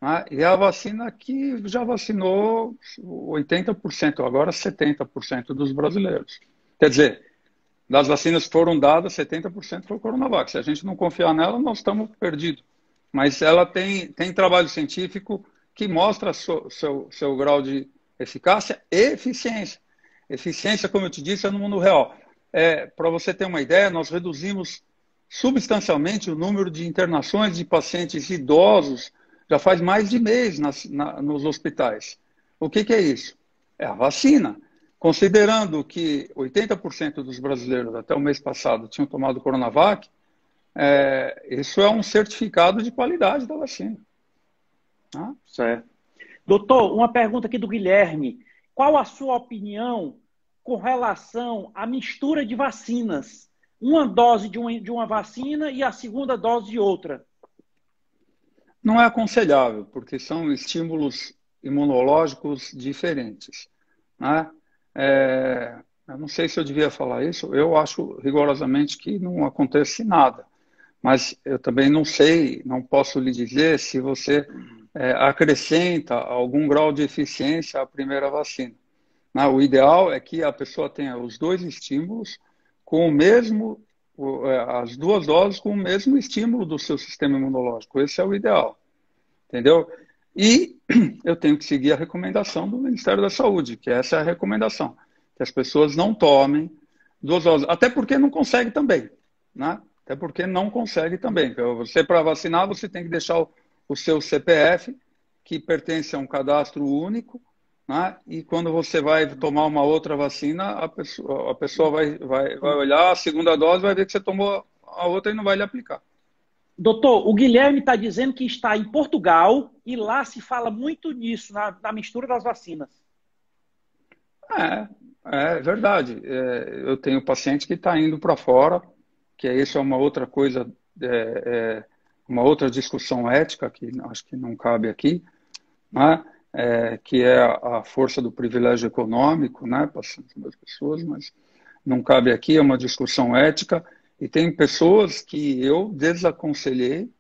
né? E é a vacina que já vacinou 80%, agora 70% dos brasileiros. Quer dizer, das vacinas que foram dadas, 70% foi o Coronavac. Se a gente não confiar nela, nós estamos perdidos. Mas ela tem trabalho científico que mostra seu grau de eficácia e eficiência. Eficiência, como eu te disse, é no mundo real. Para você ter uma ideia, nós reduzimos substancialmente o número de internações de pacientes idosos já faz mais de mês nos hospitais. O que é isso? É a vacina. Considerando que 80% dos brasileiros até o mês passado tinham tomado Coronavac, isso é um certificado de qualidade da vacina. Tá? Certo. Doutor, uma pergunta aqui do Guilherme. Qual a sua opinião com relação à mistura de vacinas? Uma dose de uma vacina e a segunda dose de outra. Não é aconselhável, porque são estímulos imunológicos diferentes, né? Eu não sei se eu devia falar isso, eu acho rigorosamente que não acontece nada, mas eu também não sei, não posso lhe dizer se você acrescenta algum grau de eficiência à primeira vacina. O ideal é que a pessoa tenha os 2 estímulos com o mesmo, as 2 doses com o mesmo estímulo do seu sistema imunológico. Esse é o ideal, entendeu? E eu tenho que seguir a recomendação do Ministério da Saúde, que essa é a recomendação, que as pessoas não tomem 2 doses, até porque não consegue também, né? Até porque não consegue também. Você, para vacinar, você tem que deixar o seu CPF, que pertence a um cadastro único, né? E quando você vai tomar uma outra vacina, a pessoa vai olhar a segunda dose, vai ver que você tomou a outra e não vai lhe aplicar. Doutor, o Guilherme está dizendo que está em Portugal e lá se fala muito nisso, na mistura das vacinas. É verdade. Eu tenho paciente que está indo para fora, que isso é uma outra coisa, uma outra discussão ética, que acho que não cabe aqui, né? Que é a força do privilégio econômico, né, passando das pessoas, mas não cabe aqui, é uma discussão ética, e tem pessoas que eu desaconselhei,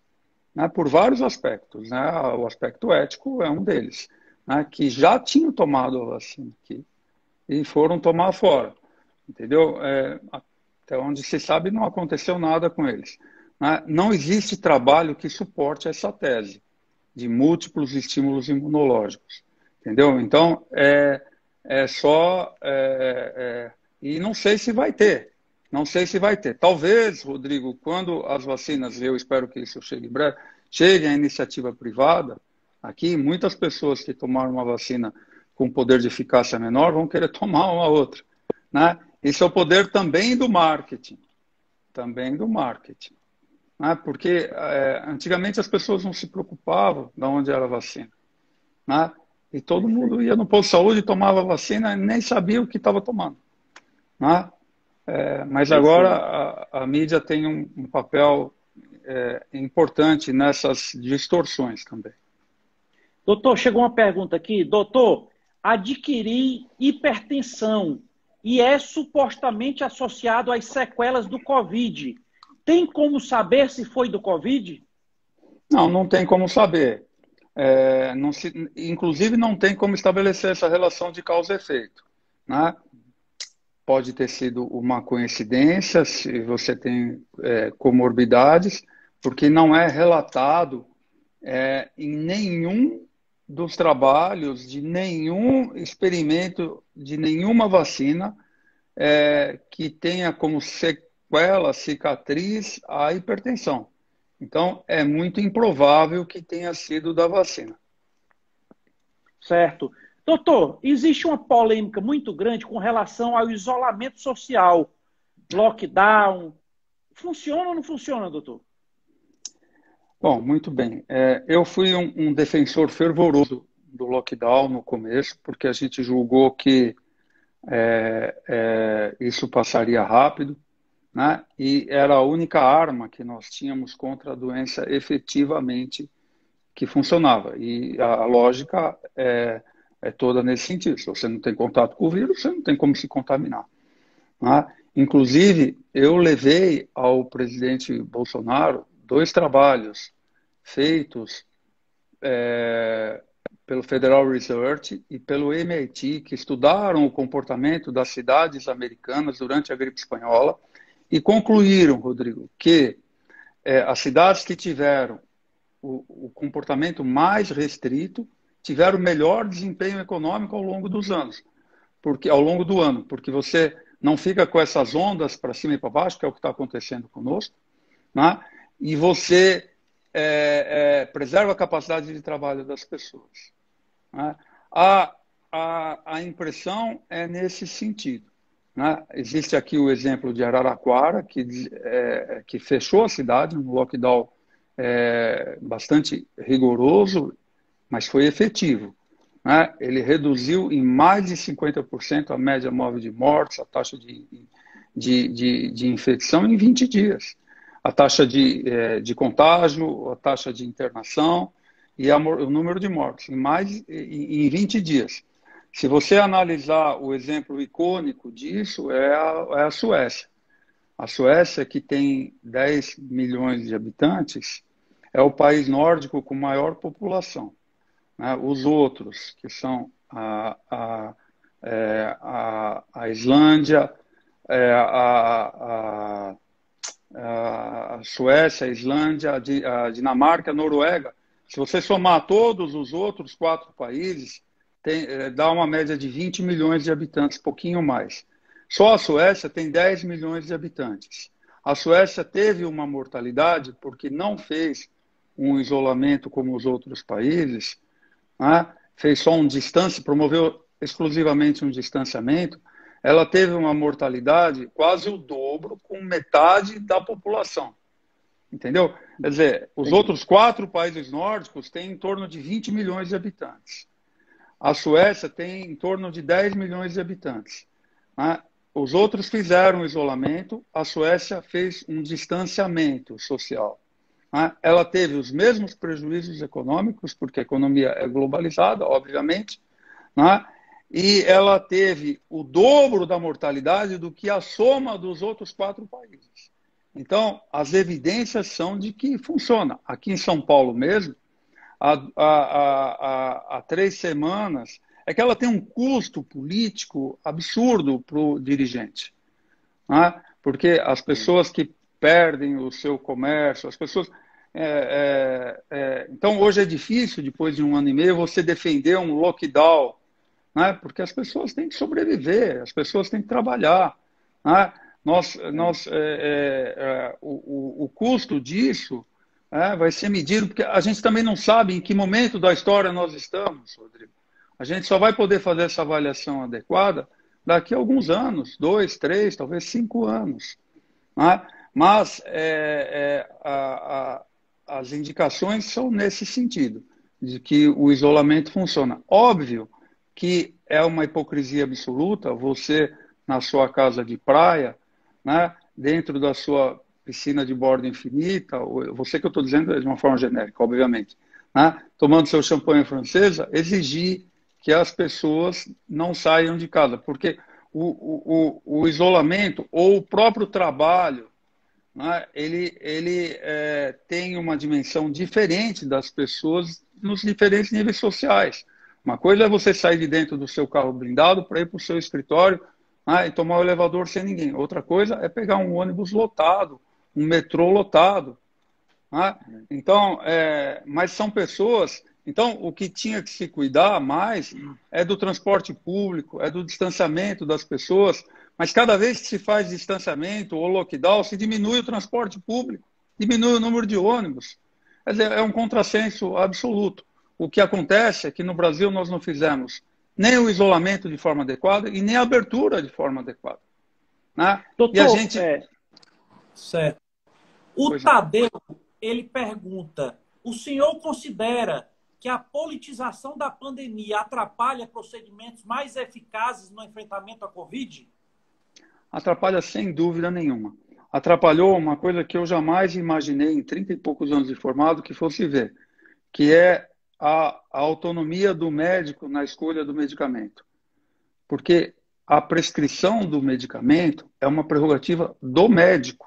né, por vários aspectos, né, o aspecto ético é um deles, né, que já tinham tomado a vacina aqui e foram tomar fora, entendeu? Até onde se sabe não aconteceu nada com eles, né? Não existe trabalho que suporte essa tese de múltiplos estímulos imunológicos, entendeu? Então, e não sei se vai ter, não sei se vai ter. Talvez, Rodrigo, quando as vacinas, eu espero que isso chegue em breve, chegue à iniciativa privada, aqui muitas pessoas que tomaram uma vacina com poder de eficácia menor vão querer tomar uma outra, né? Isso é o poder também do marketing, né? Porque antigamente as pessoas não se preocupavam de onde era a vacina, né? E todo mundo ia no posto de saúde, tomava vacina e nem sabia o que estava tomando, né? Mas agora a mídia tem um papel importante nessas distorções também. Doutor, chegou uma pergunta aqui. Doutor, adquiri hipertensão e é supostamente associado às sequelas do Covid. Tem como saber se foi do Covid? Não tem como saber. Inclusive, não tem como estabelecer essa relação de causa e efeito, né? pode ter sido uma coincidência, se você tem comorbidades, porque não é relatado em nenhum dos trabalhos, de nenhum experimento, de nenhuma vacina que tenha como sequela, cicatriz, a hipertensão. Então, é muito improvável que tenha sido da vacina. Certo. Doutor, existe uma polêmica muito grande com relação ao isolamento social, lockdown. Funciona ou não funciona, doutor? Bom, muito bem. Eu fui um defensor fervoroso do lockdown no começo, porque a gente julgou que isso passaria rápido, né? E era a única arma que nós tínhamos contra a doença efetivamente que funcionava. E a lógica é toda nesse sentido. Se você não tem contato com o vírus, você não tem como se contaminar, né? Inclusive, eu levei ao presidente Bolsonaro 2 trabalhos feitos pelo Federal Research e pelo MIT, que estudaram o comportamento das cidades americanas durante a gripe espanhola e concluíram, Rodrigo, que as cidades que tiveram o comportamento mais restrito tiveram melhor desempenho econômico ao longo dos anos, ao longo do ano, porque você não fica com essas ondas para cima e para baixo, que é o que está acontecendo conosco, né? E você preserva a capacidade de trabalho das pessoas, né? A impressão é nesse sentido, né? Existe aqui o exemplo de Araraquara, que fechou a cidade, um lockdown bastante rigoroso, mas foi efetivo, né? Ele reduziu em mais de 50% a média móvel de mortes, a taxa de infecção em 20 dias, a taxa de contágio, a taxa de internação e o número de mortes em 20 dias. Se você analisar o exemplo icônico disso, é a Suécia. A Suécia, que tem 10 milhões de habitantes, é o país nórdico com maior população, né? Os outros, que são a Islândia, a Suécia, a Islândia, a Dinamarca, a Noruega, se você somar todos os outros 4 países, dá uma média de 20 milhões de habitantes, pouquinho mais. Só a Suécia tem 10 milhões de habitantes. A Suécia teve uma mortalidade porque não fez um isolamento como os outros países, né? Fez só promoveu exclusivamente um distanciamento. Ela teve uma mortalidade quase o dobro, com metade da população. Entendeu? Quer dizer, os outros 4 países nórdicos têm em torno de 20 milhões de habitantes. A Suécia tem em torno de 10 milhões de habitantes, né? Os outros fizeram isolamento, a Suécia fez um distanciamento social, né? Ela teve os mesmos prejuízos econômicos, porque a economia é globalizada, obviamente, né? E ela teve o dobro da mortalidade do que a soma dos outros 4 países. Então, as evidências são de que funciona. Aqui em São Paulo mesmo, há 3 semanas, é que ela tem um custo político absurdo para o dirigente, né? Porque as pessoas que perdem o seu comércio, as pessoas... Então, hoje é difícil, depois de 1 ano e meio, você defender um lockdown, né? Porque as pessoas têm que sobreviver, as pessoas têm que trabalhar, né? O custo disso vai ser medido, porque a gente também não sabe em que momento da história nós estamos, Rodrigo. A gente só vai poder fazer essa avaliação adequada daqui a alguns anos, 2, 3, talvez 5 anos, né? Mas as indicações são nesse sentido, de que o isolamento funciona. Óbvio que é uma hipocrisia absoluta você, na sua casa de praia, né, dentro da sua piscina de borda infinita, você que eu estou dizendo de uma forma genérica, obviamente, né, tomando seu champanhe francesa, exigir que as pessoas não saiam de casa, porque o isolamento ou o próprio trabalho, né, ele tem uma dimensão diferente das pessoas nos diferentes níveis sociais. Uma coisa é você sair de dentro do seu carro blindado para ir para o seu escritório e tomar o elevador sem ninguém. Outra coisa é pegar um ônibus lotado, um metrô lotado. Então, mas são pessoas... Então, o que tinha que se cuidar mais é do transporte público, é do distanciamento das pessoas, mas cada vez que se faz distanciamento ou lockdown, se diminui o transporte público, diminui o número de ônibus. Quer dizer, é um contrassenso absoluto. O que acontece é que no Brasil nós não fizemos nem o isolamento de forma adequada e nem a abertura de forma adequada. Né? Doutor, e a gente... Certo. O Tadeu, ele pergunta, o senhor considera que a politização da pandemia atrapalha procedimentos mais eficazes no enfrentamento à Covid? Atrapalha sem dúvida nenhuma. Atrapalhou uma coisa que eu jamais imaginei em 30 e poucos anos de formado que fosse ver, que é a autonomia do médico na escolha do medicamento. Porque a prescrição do medicamento é uma prerrogativa do médico,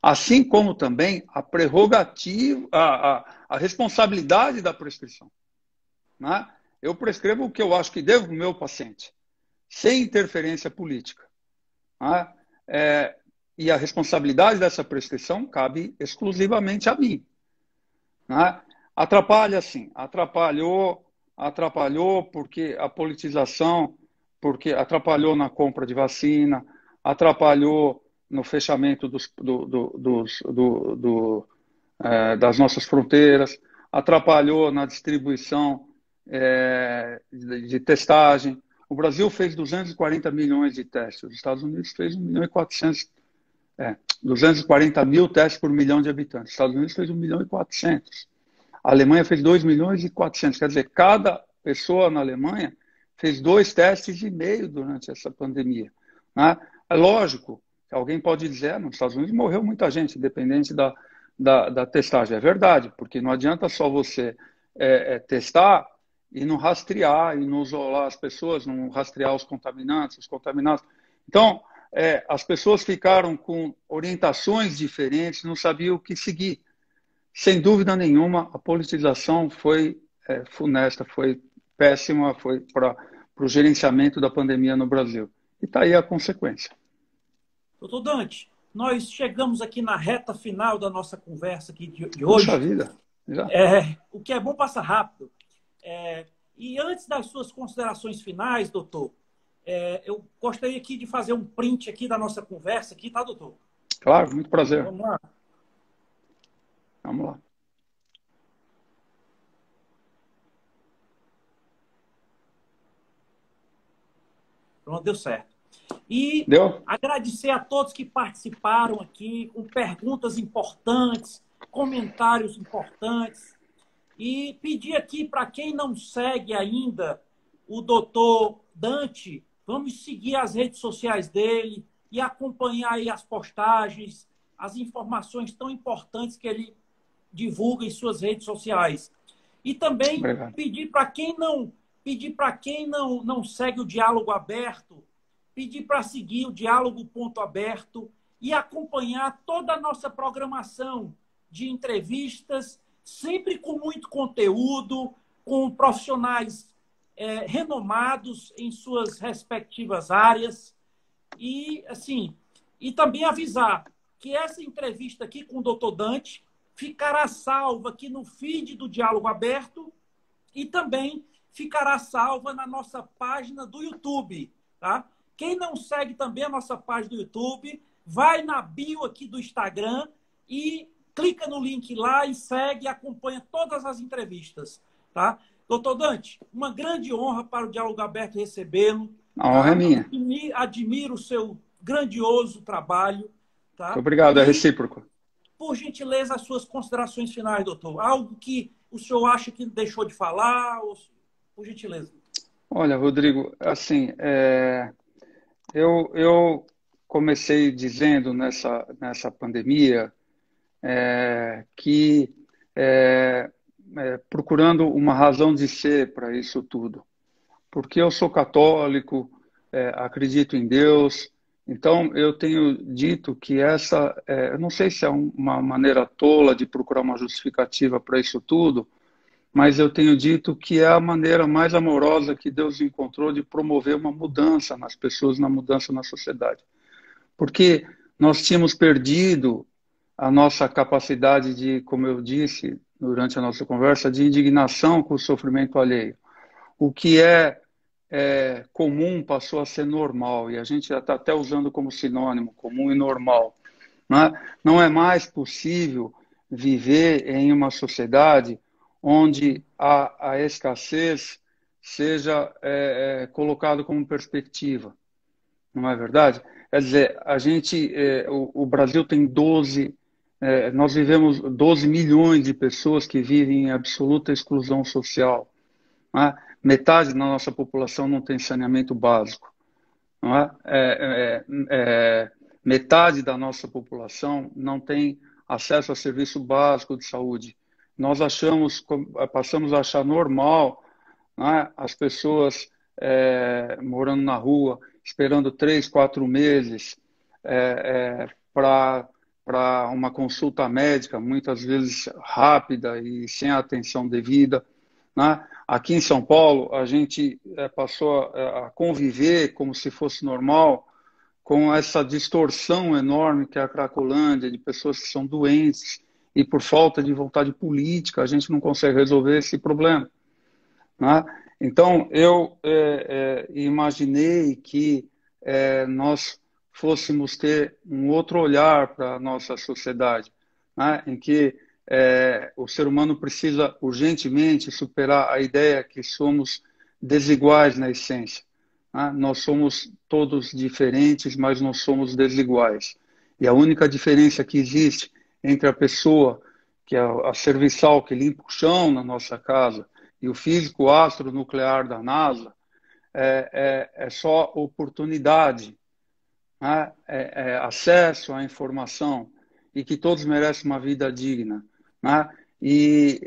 assim como também a prerrogativa, a responsabilidade da prescrição. Né? Eu prescrevo o que eu acho que devo para o meu paciente, sem interferência política. Né? E a responsabilidade dessa prescrição cabe exclusivamente a mim. Né? Atrapalha, sim. Atrapalhou porque a politização, porque atrapalhou na compra de vacina, atrapalhou no fechamento das nossas fronteiras, atrapalhou na distribuição de testagem. O Brasil fez 240 milhões de testes, os Estados Unidos fez 1 milhão e 400, 240 mil testes por milhão de habitantes. Os Estados Unidos fez 1 milhão e 400. A Alemanha fez 2 milhões e 400. Quer dizer, cada pessoa na Alemanha fez 2,5 testes durante essa pandemia. Né? É lógico que alguém pode dizer, nos Estados Unidos morreu muita gente, independente da testagem. É verdade, porque não adianta só você testar e não rastrear, e não isolar as pessoas, não rastrear os contaminados. Então, as pessoas ficaram com orientações diferentes, não sabiam o que seguir. Sem dúvida nenhuma, a politização foi funesta, foi péssima, foi para o gerenciamento da pandemia no Brasil. E está aí a consequência. Doutor Dante, nós chegamos aqui na reta final da nossa conversa aqui de hoje. Puxa vida! Já. O que é bom passa rápido. E antes das suas considerações finais, doutor, eu gostaria aqui de fazer um print aqui da nossa conversa aqui, tá, doutor? Claro, muito prazer. Vamos lá. Vamos lá. Pronto, deu certo. E deu? Agradecer a todos que participaram aqui, com perguntas importantes, comentários importantes. E pedir aqui para quem não segue ainda o doutor Dante, vamos seguir as redes sociais dele e acompanhar aí as postagens, as informações tão importantes que ele divulga em suas redes sociais. E também pedir para quem não segue o Diálogo Aberto, pedir para seguir o Diálogo.aberto e acompanhar toda a nossa programação de entrevistas, sempre com muito conteúdo, com profissionais renomados em suas respectivas áreas. E, assim, e também avisar que essa entrevista aqui com o Dr. Dante ficará salva aqui no feed do Diálogo Aberto e também ficará salva na nossa página do YouTube, tá? Quem não segue também a nossa página do YouTube, vai na bio aqui do Instagram e clica no link lá e segue e acompanha todas as entrevistas, tá? Doutor Dante, uma grande honra para o Diálogo Aberto recebê-lo. A honra é minha. Admiro o seu grandioso trabalho. Tá? Muito obrigado, é recíproco. Por gentileza, as suas considerações finais, doutor. Algo que o senhor acha que deixou de falar? Por gentileza. Olha, Rodrigo, assim, eu comecei dizendo nessa pandemia que procurando uma razão de ser para isso tudo. Porque eu sou católico, acredito em Deus, então eu tenho dito que eu não sei se é uma maneira tola de procurar uma justificativa para isso tudo, mas eu tenho dito que é a maneira mais amorosa que Deus encontrou de promover uma mudança nas pessoas, uma mudança na sociedade. Porque nós tínhamos perdido a nossa capacidade de, como eu disse durante a nossa conversa, de indignação com o sofrimento alheio. O que é comum passou a ser normal, e a gente já está até usando como sinônimo, comum e normal. Né? Não é mais possível viver em uma sociedade onde a escassez seja colocado como perspectiva. Não é verdade? Quer dizer, o Brasil tem nós vivemos 12 milhões de pessoas que vivem em absoluta exclusão social. Não é? Metade da nossa população não tem saneamento básico. Não é? Metade da nossa população não tem acesso a serviço básico de saúde. Nós passamos a achar normal, não é? As pessoas morando na rua, esperando 3, 4 meses para uma consulta médica, muitas vezes rápida e sem a atenção devida. Né? Aqui em São Paulo, a gente passou a conviver como se fosse normal com essa distorção enorme que é a Cracolândia, de pessoas que são doentes e por falta de vontade política a gente não consegue resolver esse problema. Né? Então, eu imaginei que nós fôssemos ter um outro olhar para a nossa sociedade, né? Em que o ser humano precisa urgentemente superar a ideia que somos desiguais na essência. Né? Nós somos todos diferentes, mas não somos desiguais. E a única diferença que existe entre a pessoa, que é a serviçal que limpa o chão na nossa casa, e o físico astronuclear da NASA, é só oportunidade, né? Acesso à informação, e que todos merecem uma vida digna. Né? E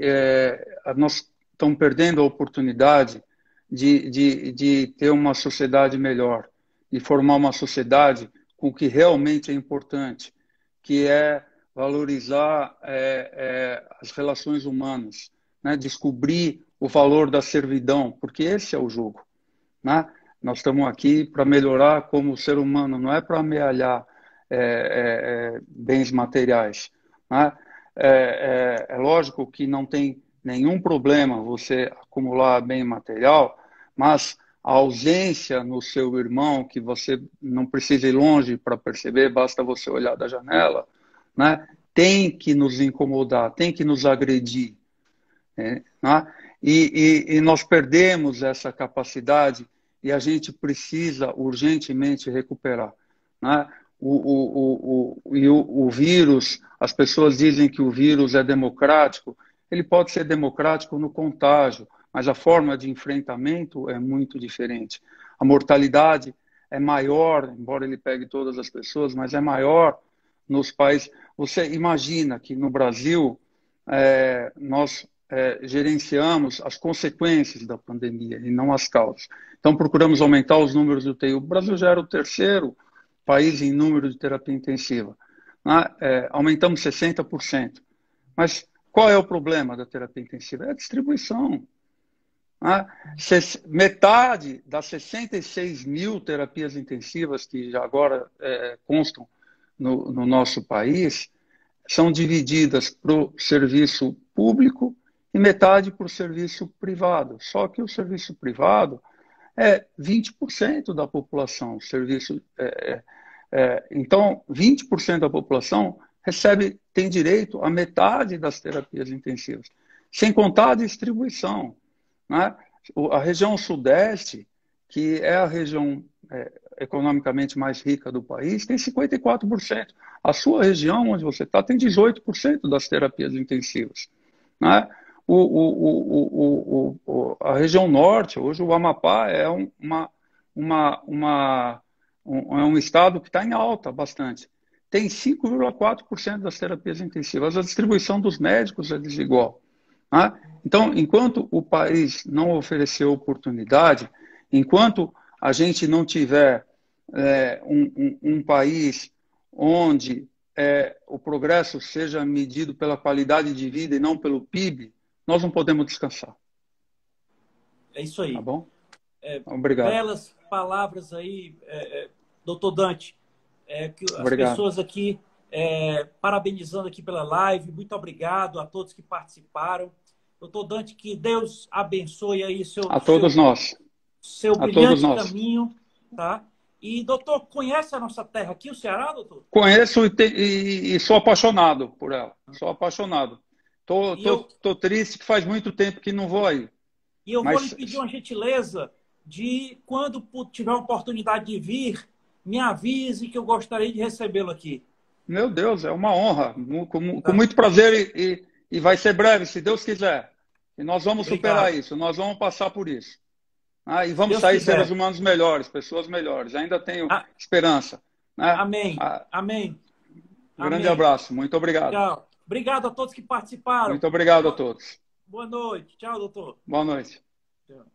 nós estamos perdendo a oportunidade de ter uma sociedade melhor, de formar uma sociedade com o que realmente é importante, que é valorizar as relações humanas, né? Descobrir o valor da servidão, porque esse é o jogo. Né? Nós estamos aqui para melhorar como ser humano, não é para amealhar bens materiais. Né? É lógico que não tem nenhum problema você acumular bem material, mas a ausência no seu irmão, que você não precisa ir longe para perceber, basta você olhar da janela, né? Tem que nos incomodar, tem que nos agredir. Né? E nós perdemos essa capacidade e a gente precisa urgentemente recuperar. Né? O vírus, as pessoas dizem que o vírus é democrático, ele pode ser democrático no contágio, mas a forma de enfrentamento é muito diferente. A mortalidade é maior, embora ele pegue todas as pessoas, mas é maior nos países. Você imagina que no Brasil nós gerenciamos as consequências da pandemia e não as causas. Então procuramos aumentar os números de UTI. O Brasil já era o terceiro país em número de terapia intensiva. Né? Aumentamos 60%. Mas qual é o problema da terapia intensiva? É a distribuição. Né? Metade das 66 mil terapias intensivas que já agora constam no nosso país são divididas para o serviço público e metade para o serviço privado. Só que o serviço privado é 20% da população. Então, 20% da população tem direito a metade das terapias intensivas, sem contar a distribuição. Né? A região sudeste, que é a região economicamente mais rica do país, tem 54%. A sua região, onde você está, tem 18% das terapias intensivas. Né? A região norte, hoje o Amapá é um estado que está em alta bastante. Tem 5,4% das terapias intensivas. A distribuição dos médicos é desigual. Né? Então, enquanto o país não oferecer oportunidade, enquanto a gente não tiver um país onde o progresso seja medido pela qualidade de vida e não pelo PIB, nós não podemos descansar. É isso aí. Tá bom? Obrigado. Belas palavras aí, doutor Dante. Que as Obrigado. pessoas aqui, parabenizando aqui pela live. Muito obrigado a todos que participaram. Doutor Dante, que Deus abençoe aí a todos nós. Seu a brilhante todos nós. caminho, tá? E, doutor, conhece a nossa terra aqui, o Ceará, doutor? Conheço e sou apaixonado por ela. Sou apaixonado. Tô triste que faz muito tempo que não vou aí. E eu vou lhe pedir uma gentileza de, quando tiver a oportunidade de vir, me avise que eu gostaria de recebê-lo aqui. Meu Deus, é uma honra. Com muito prazer e vai ser breve, se Deus quiser. E nós vamos superar isso, nós vamos passar por isso. E vamos sair seres humanos melhores, pessoas melhores. Ainda tenho esperança. Né? Amém. Amém. Grande abraço. Muito obrigado. Tchau. Obrigado a todos que participaram. Muito obrigado a todos. Boa noite. Tchau, doutor. Boa noite. Tchau.